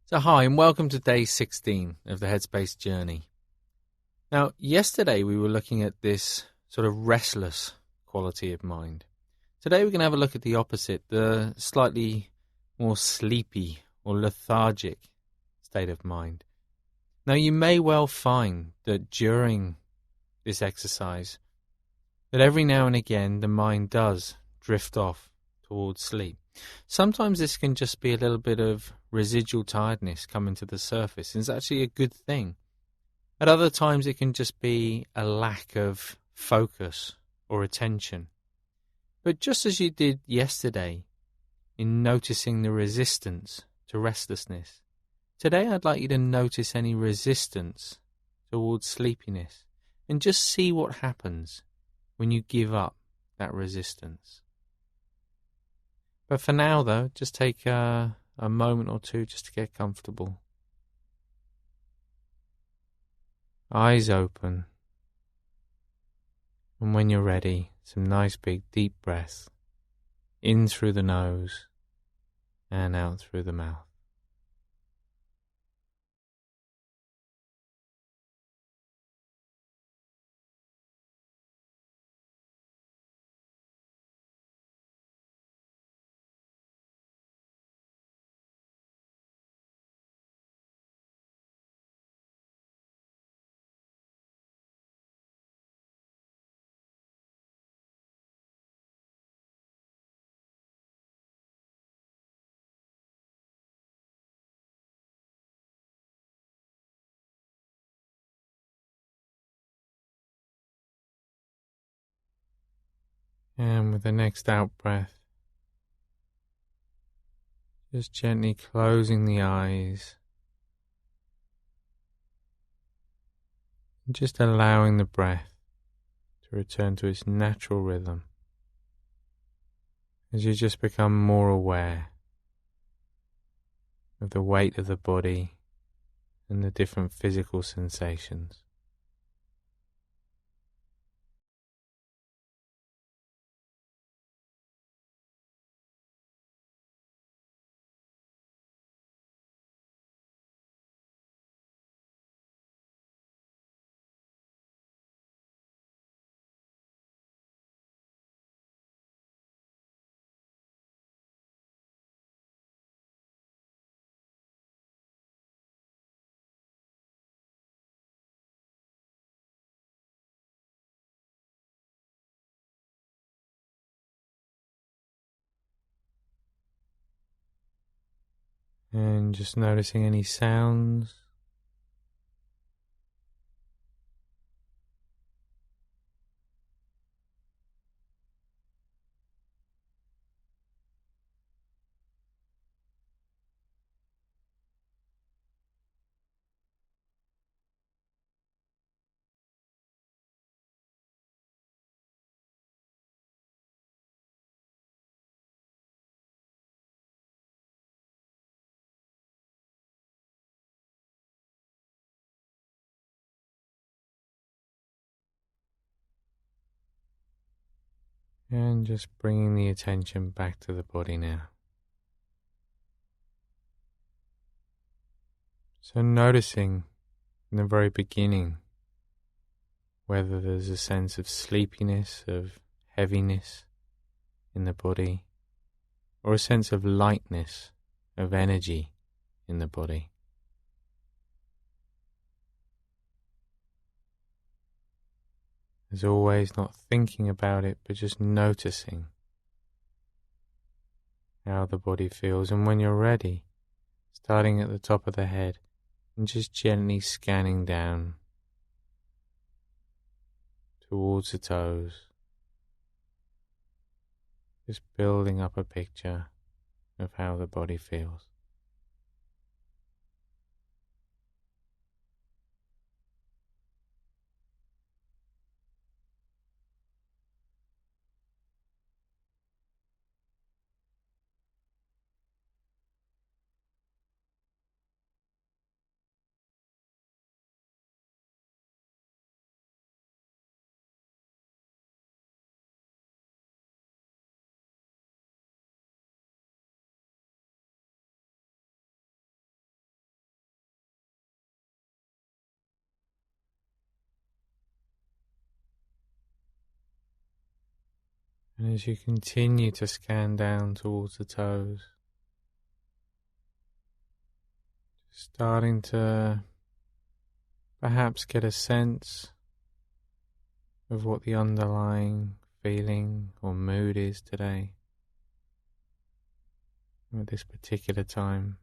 So hi and welcome to day 16 of the Headspace journey. Now, yesterday we were looking at this sort of restless quality of mind. Today we're going to have a look at the opposite, the slightly more sleepy or lethargic state of mind. Now, you may well find that during this exercise that every now and again the mind does drift off towards sleep. Sometimes this can just be a little bit of residual tiredness coming to the surface, and it's actually a good thing. At other times it can just be a lack of focus or attention. But just as you did yesterday in noticing the resistance to restlessness, today I'd like you to notice any resistance towards sleepiness and just see what happens when you give up that resistance. But for now, though, just take a moment or two just to get comfortable. Eyes open. And when you're ready, some nice big deep breaths. In through the nose and out through the mouth. And with the next out breath, just gently closing the eyes and just allowing the breath to return to its natural rhythm as you just become more aware of the weight of the body and the different physical sensations. And just noticing any sounds. And just bringing the attention back to the body now. So noticing in the very beginning whether there's a sense of sleepiness, of heaviness in the body, or a sense of lightness, of energy in the body. As always, not thinking about it, but just noticing how the body feels. And when you're ready, starting at the top of the head and just gently scanning down towards the toes, just building up a picture of how the body feels. And as you continue to scan down towards the toes, starting to perhaps get a sense of what the underlying feeling or mood is today at this particular time.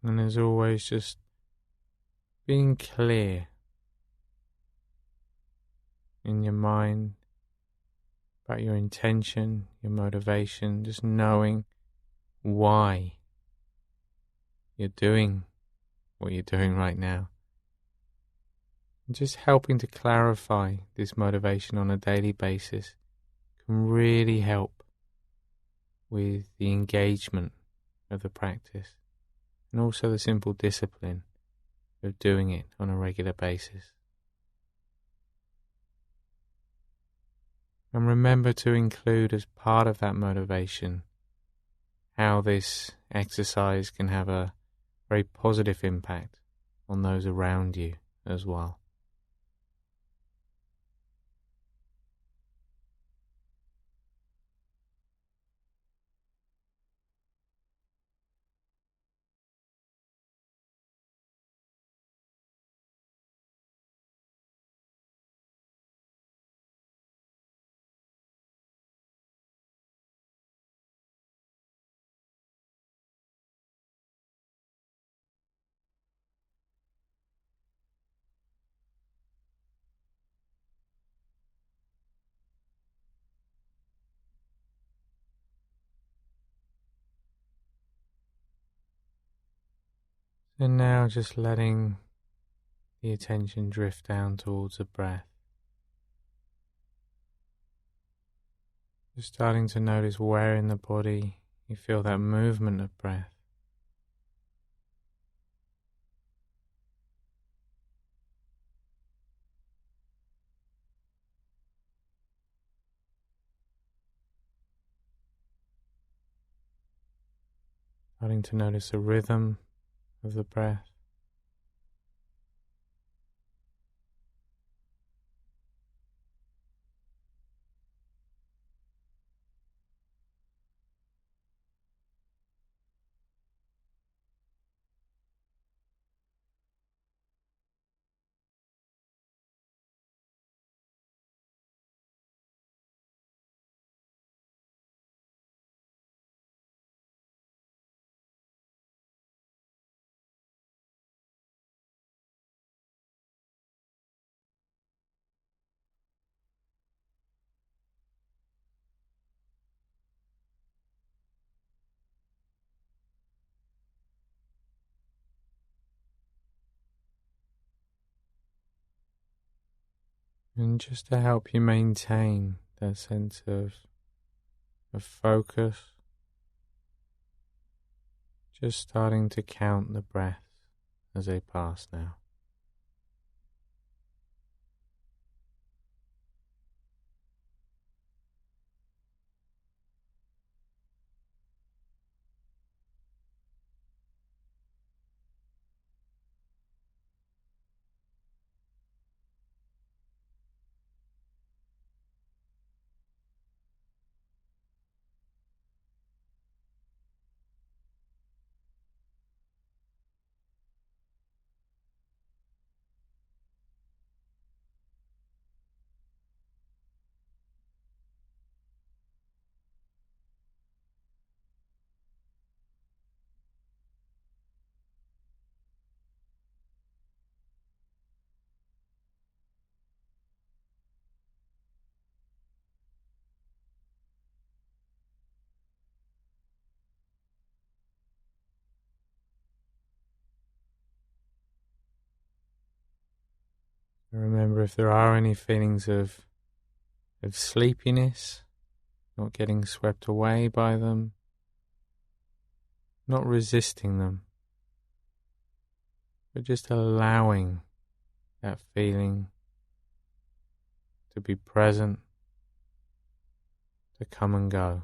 And as always, just being clear in your mind about your intention, your motivation, just knowing why you're doing what you're doing right now. And just helping to clarify this motivation on a daily basis can really help with the engagement of the practice and also the simple discipline of doing it on a regular basis. And remember to include as part of that motivation how this exercise can have a very positive impact on those around you as well. And now just letting the attention drift down towards the breath. Just starting to notice where in the body you feel that movement of breath. Starting to notice the rhythm of the breath. And just to help you maintain that sense of focus, just starting to count the breaths as they pass now. Remember, if there are any feelings of of sleepiness, not getting swept away by them, not resisting them, but just allowing that feeling to be present, to come and go.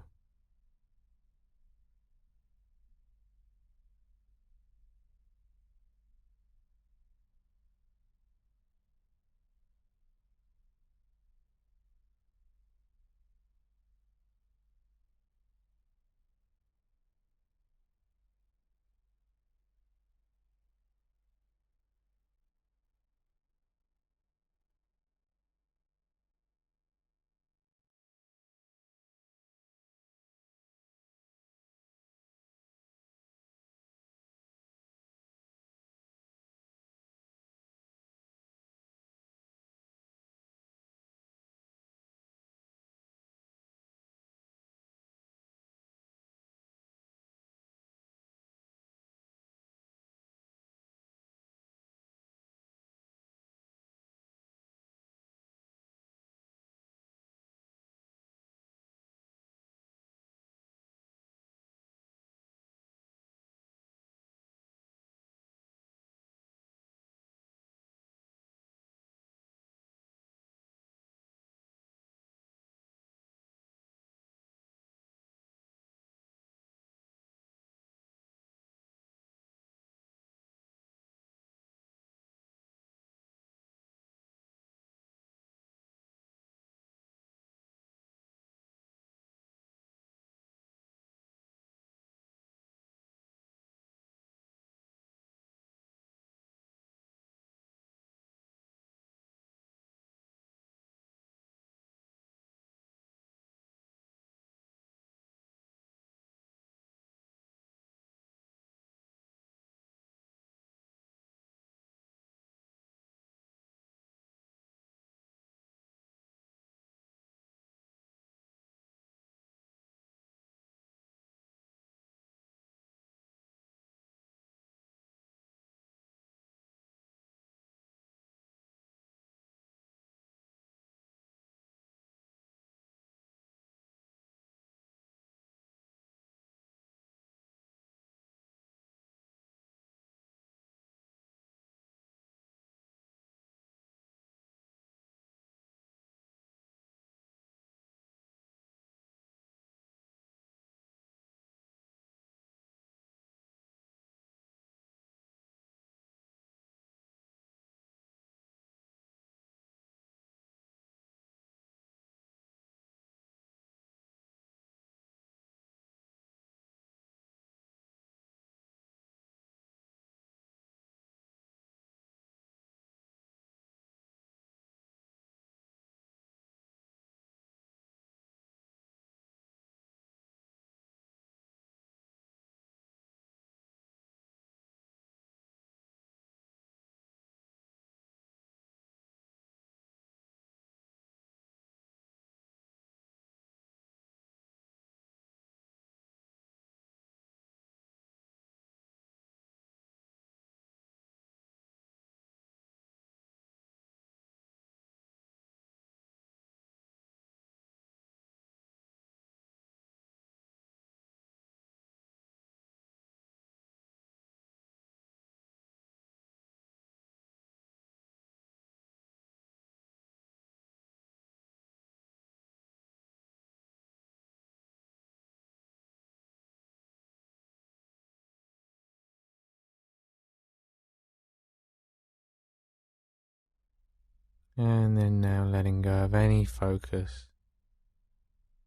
And then now letting go of any focus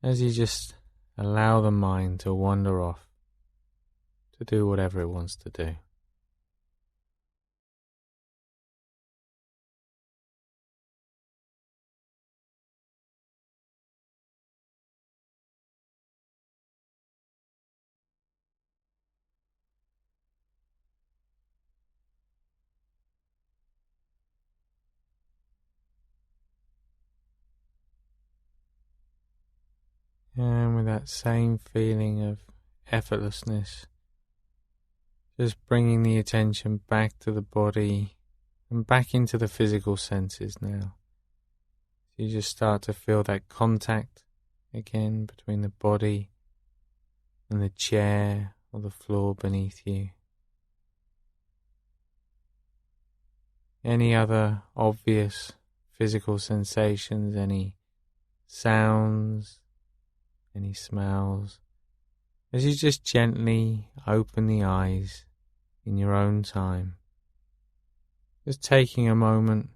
as you just allow the mind to wander off to do whatever it wants to do. And with that same feeling of effortlessness, just bringing the attention back to the body and back into the physical senses now. So you just start to feel that contact again between the body and the chair or the floor beneath you. Any other obvious physical sensations, any sounds, any smells, as you just gently open the eyes in your own time. Just taking a moment,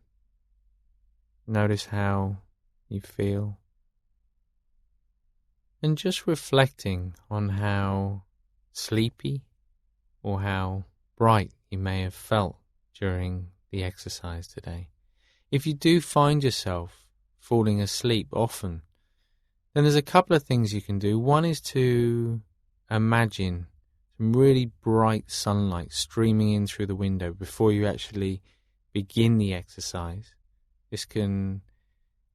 notice how you feel, and just reflecting on how sleepy or how bright you may have felt during the exercise today. If you do find yourself falling asleep often, then there's a couple of things you can do. One is to imagine some really bright sunlight streaming in through the window before you actually begin the exercise. This can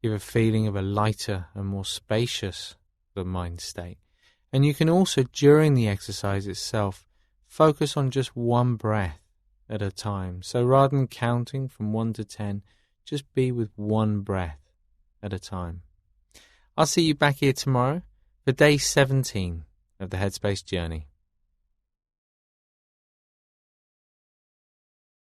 give a feeling of a lighter and more spacious mind state. And you can also, during the exercise itself, focus on just one breath at a time. So rather than counting from 1 to 10, just be with one breath at a time. I'll see you back here tomorrow for day 17 of the Headspace Journey.